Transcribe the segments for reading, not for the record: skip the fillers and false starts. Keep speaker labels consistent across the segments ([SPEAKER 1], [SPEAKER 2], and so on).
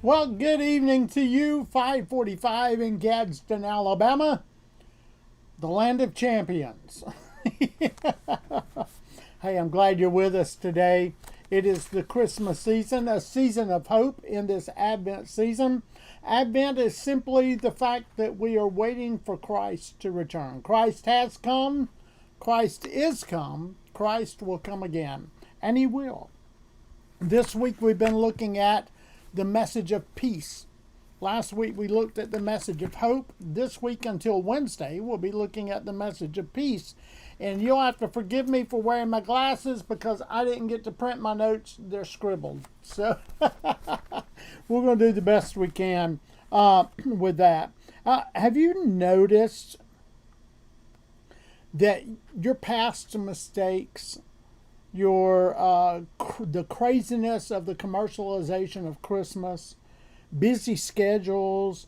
[SPEAKER 1] Well, good evening to you. 5:45 in Gadsden, Alabama, the land of champions. Hey, I'm glad you're with us today. It is the Christmas season, a season of hope in this Advent season. Advent is simply the fact that we are waiting for Christ to return. Christ has come, Christ is come, Christ will come again, and he will. This week we've been looking at the message of peace. Last week we looked at the message of hope. This week until Wednesday we'll be looking at the message of peace. And you'll have to forgive me for wearing my glasses because I didn't get to print my notes. They're scribbled. So we're going to do the best we can with that. Have you noticed that your past mistakes, the craziness of the commercialization of Christmas, busy schedules,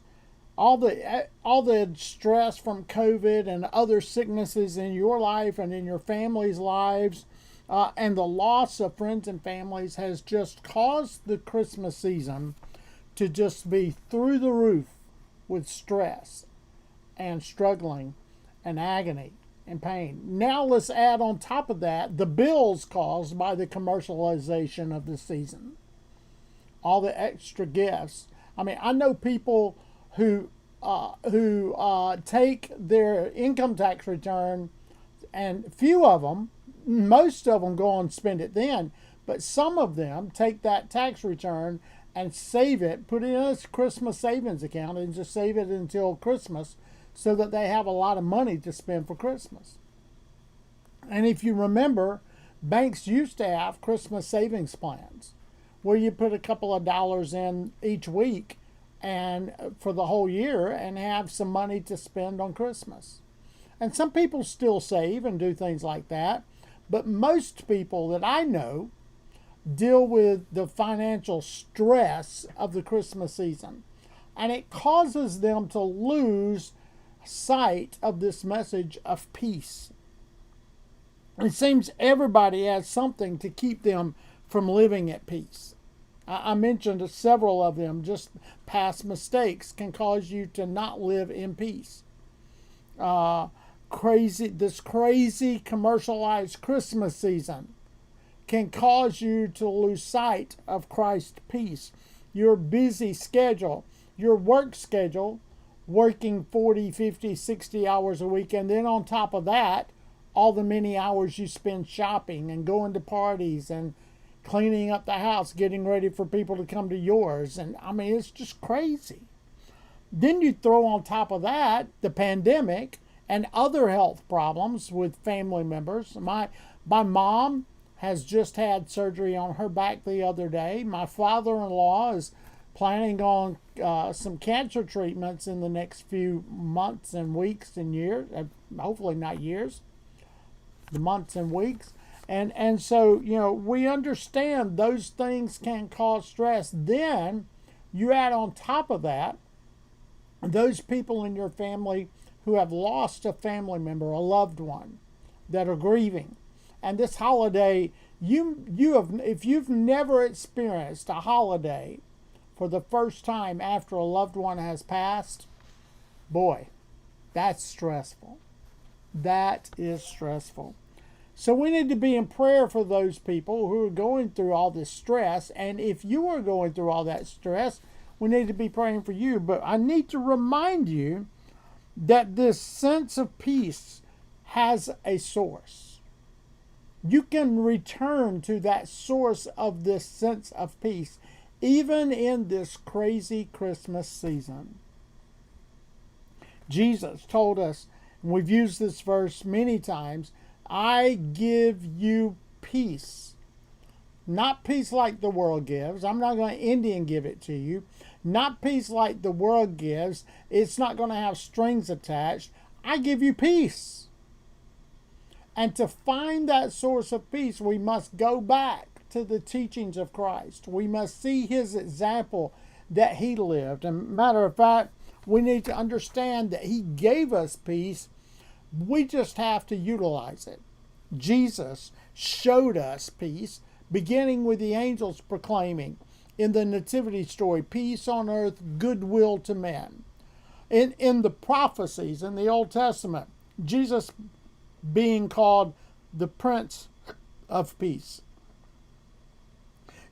[SPEAKER 1] all the stress from COVID and other sicknesses in your life and in your family's lives, and the loss of friends and families has just caused the Christmas season to just be through the roof with stress and struggling and agony and pain. Now let's add on top of that the bills caused by the commercialization of the season. All the extra gifts. I mean, I know people who take their income tax return, and few of them, most of them go and spend it then, but some of them take that tax return and save it, put it in a Christmas savings account, and just save it until Christmas so that they have a lot of money to spend for Christmas. And if you remember, banks used to have Christmas savings plans where you put a couple of dollars in each week and for the whole year and have some money to spend on Christmas. And some people still save and do things like that, but most people that I know deal with the financial stress of the Christmas season. And it causes them to lose sight of this message of peace. It seems everybody has something to keep them from living at peace. I mentioned several of them. Just past mistakes can cause you to not live in peace. This crazy commercialized Christmas season can cause you to lose sight of Christ's peace. Your busy schedule, your work schedule, working 40, 50, 60 hours a week, and then on top of that, all the many hours you spend shopping and going to parties and cleaning up the house, getting ready for people to come to yours. And I mean, it's just crazy. Then you throw on top of that the pandemic and other health problems with family members. My mom has just had surgery on her back the other day. My father-in-law is planning on some cancer treatments in the next few months and weeks and years, hopefully not years, the months and weeks. And so, we understand those things can cause stress. Then you add on top of that those people in your family who have lost a family member, a loved one, that are grieving. And this holiday, if you've never experienced a holiday for the first time after a loved one has passed, boy, that's stressful. That is stressful. So we need to be in prayer for those people who are going through all this stress. And if you are going through all that stress, we need to be praying for you. But I need to remind you that this sense of peace has a source. You can return to that source of this sense of peace, even in this crazy Christmas season. Jesus told us, and we've used this verse many times, I give you peace. Not peace like the world gives. I'm not going to Indian give it to you. Not peace like the world gives. It's not going to have strings attached. I give you peace. And to find that source of peace, we must go back to the teachings of Christ. We must see his example that he lived. And matter of fact, we need to understand that he gave us peace. We just have to utilize it. Jesus showed us peace, beginning with the angels proclaiming, in the nativity story, peace on earth, goodwill to men. In the prophecies in the Old Testament, Jesus being called the Prince of Peace.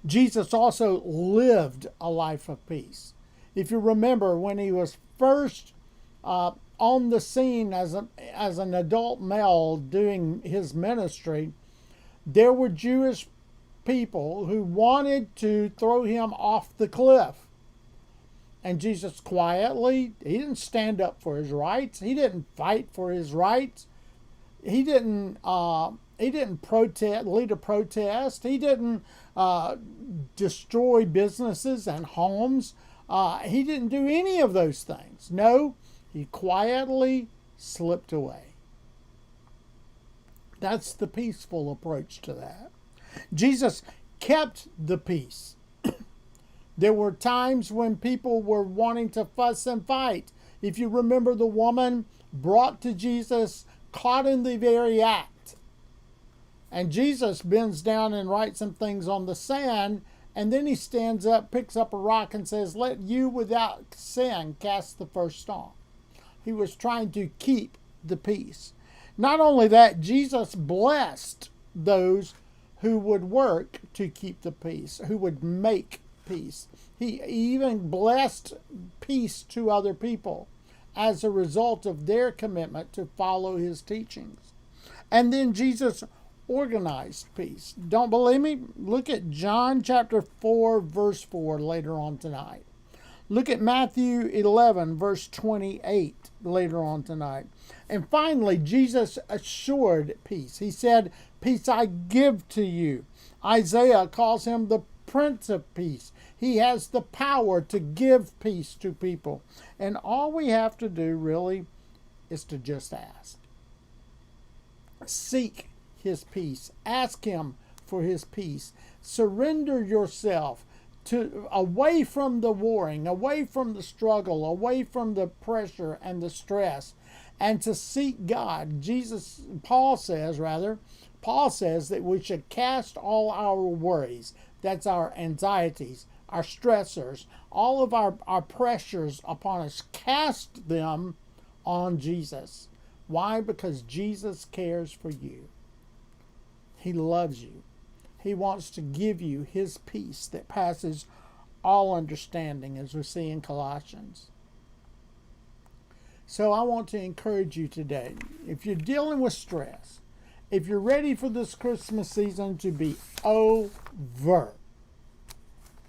[SPEAKER 1] Jesus also lived a life of peace. If you remember, when he was first on the scene as an adult male doing his ministry, there were Jewish people who wanted to throw him off the cliff. And Jesus quietly, he didn't stand up for his rights. He didn't fight for his rights. He didn't protest, lead a protest. He didn't destroy businesses and homes. He didn't do any of those things. No, he quietly slipped away. That's the peaceful approach to that. Jesus kept the peace. There were times when people were wanting to fuss and fight. If you remember the woman brought to Jesus, caught in the very act. And Jesus bends down and writes some things on the sand, and then he stands up, picks up a rock, and says, "Let you without sin cast the first stone." He was trying to keep the peace. Not only that, Jesus blessed those who would work to keep the peace, who would make peace. He even blessed peace to other people as a result of their commitment to follow his teachings. And then Jesus organized peace. Don't believe me? Look at John chapter 4, verse 4 later on tonight. Look at Matthew 11, verse 28 later on tonight. And finally, Jesus assured peace. He said, "Peace I give to you." Isaiah calls him the Prince of Peace. He has the power to give peace to people. And all we have to do really is to just ask. Seek his peace. Ask him for his peace. Surrender yourself away from the warring, away from the struggle, away from the pressure and the stress, and to seek God. Paul says that we should cast all our worries, that's our anxieties, our stressors, all of our pressures upon us, cast them on Jesus. Why? Because Jesus cares for you. He loves you. He wants to give you his peace that passes all understanding, as we see in Colossians. So I want to encourage you today, if you're dealing with stress, if you're ready for this Christmas season to be over,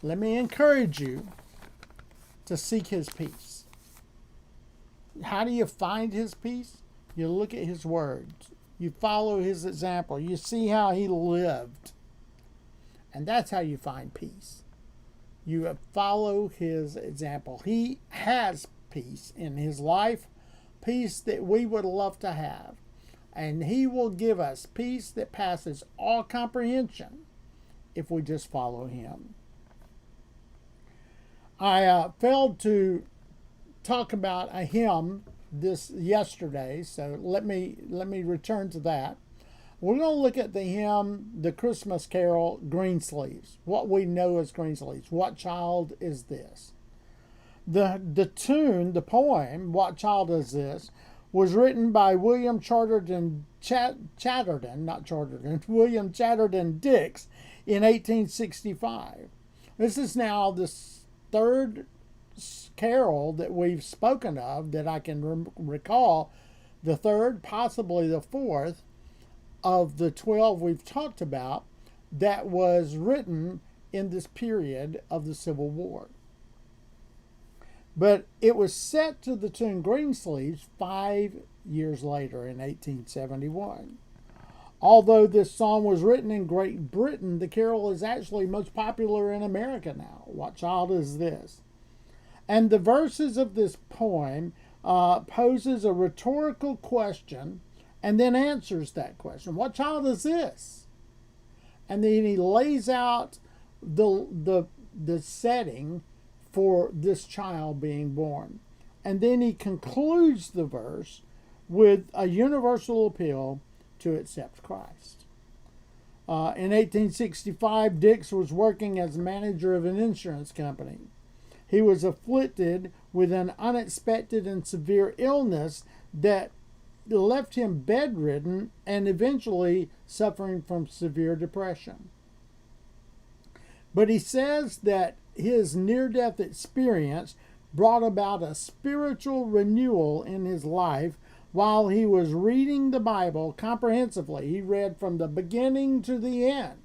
[SPEAKER 1] let me encourage you to seek his peace. How do you find his peace? You look at his words. You follow his example. You see how he lived. And that's how you find peace. You follow his example. He has peace in his life, peace that we would love to have. And he will give us peace that passes all comprehension if we just follow him. I failed to talk about a hymn yesterday, so let me return to that. We're going to look at the hymn, the Christmas carol, Greensleeves, what we know as Greensleeves. What Child Is This? The tune, the poem, What Child Is This, was written by William Chatterton Dix in 1865. This is now the third carol that we've spoken of that I can recall, the third, possibly the fourth, of the 12 we've talked about that was written in this period of the Civil War. But it was set to the tune Greensleeves 5 years later in 1871. Although this song was written in Great Britain, the carol is actually most popular in America now. What Child Is This? And the verses of this poem poses a rhetorical question and then answers that question. What child is this? And then he lays out the setting for this child being born. And then he concludes the verse with a universal appeal to accept Christ. In 1865, Dix was working as manager of an insurance company. He was afflicted with an unexpected and severe illness that left him bedridden and eventually suffering from severe depression. But he says that his near-death experience brought about a spiritual renewal in his life while he was reading the Bible comprehensively. He read from the beginning to the end.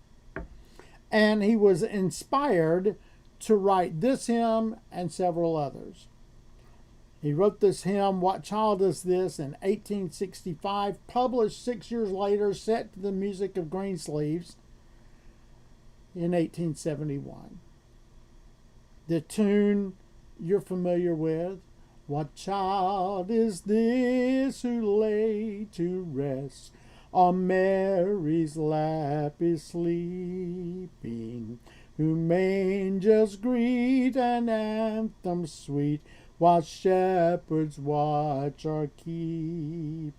[SPEAKER 1] And he was inspired to write this hymn and several others. He wrote this hymn, "What Child Is This?" in 1865, published 6 years later, set to the music of Greensleeves in 1871. The tune you're familiar with, "What child is this who lay to rest on Mary's lap is sleeping, whom angels greet and anthems sweet, while shepherds watch are keeping.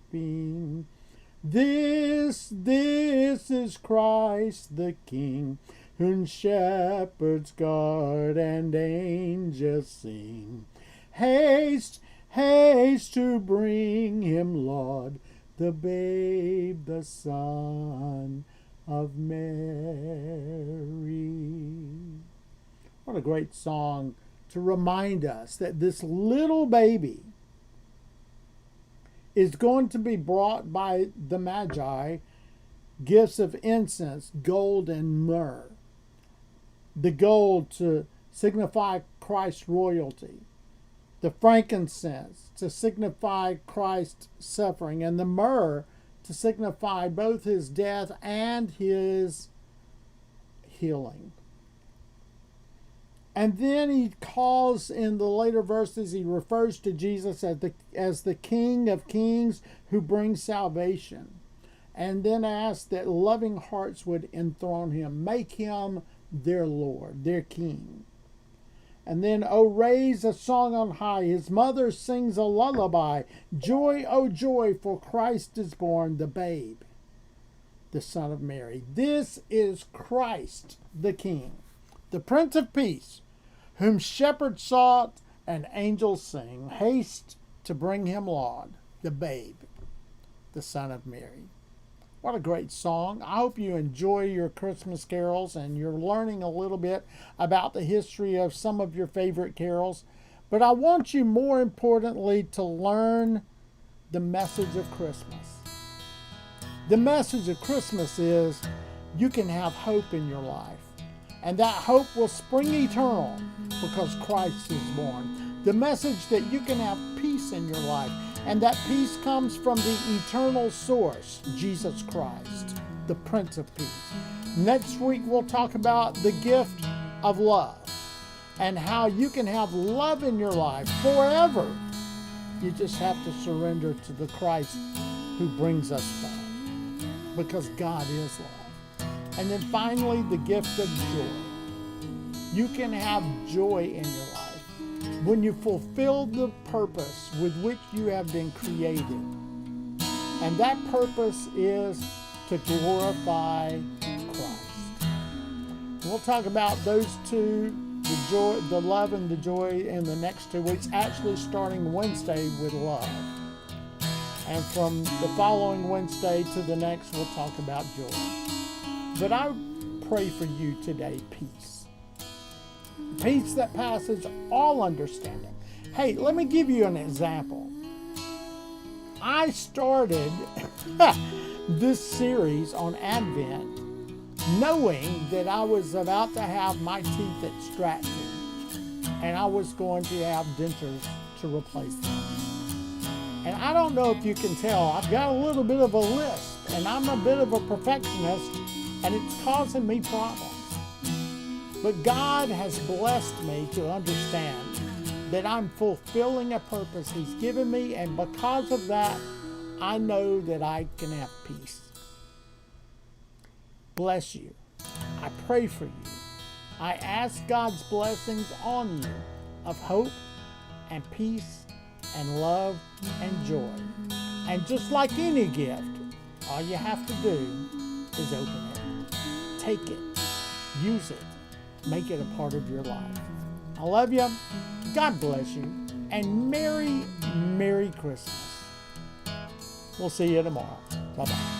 [SPEAKER 1] This is Christ the King, whom shepherds guard and angels sing. Haste, haste to bring him, Lord, the babe, the Son of Mary." What a great song to remind us that this little baby is going to be brought by the Magi gifts of incense, gold, and myrrh. The gold to signify Christ's royalty, the frankincense to signify Christ's suffering, and the myrrh to signify both his death and his healing. And then he calls, in the later verses, he refers to Jesus as the King of Kings who brings salvation. And then asks that loving hearts would enthrone him, make him their Lord, their King. And then, "Oh, raise a song on high." His mother sings a lullaby. "Joy, oh joy, for Christ is born, the babe, the Son of Mary." This is Christ the King, the Prince of Peace, whom shepherds sought and angels sing. Haste to bring him, Lord, the babe, the Son of Mary. What a great song. I hope you enjoy your Christmas carols and you're learning a little bit about the history of some of your favorite carols. But I want you, more importantly, to learn the message of Christmas. The message of Christmas is you can have hope in your life. And that hope will spring eternal because Christ is born. The message that you can have peace in your life. And that peace comes from the eternal source, Jesus Christ, the Prince of Peace. Next week, we'll talk about the gift of love and how you can have love in your life forever. You just have to surrender to the Christ who brings us love, because God is love. And then finally, the gift of joy. You can have joy in your life when you fulfill the purpose with which you have been created. And that purpose is to glorify Christ. We'll talk about those two, the joy, the love and the joy, in the next 2 weeks, actually starting Wednesday with love. And from the following Wednesday to the next, we'll talk about joy. But I pray for you today, peace. Peace that passes all understanding. Hey, let me give you an example. I started this series on Advent knowing that I was about to have my teeth extracted and I was going to have dentures to replace them. And I don't know if you can tell, I've got a little bit of a lisp and I'm a bit of a perfectionist and it's causing me problems. But God has blessed me to understand that I'm fulfilling a purpose He's given me, and because of that, I know that I can have peace. Bless you. I pray for you. I ask God's blessings on you of hope and peace and love and joy. And just like any gift, all you have to do is open it. take it, use it, make it a part of your life. I love you. God bless you. And Merry, Merry Christmas. We'll see you tomorrow. Bye-bye.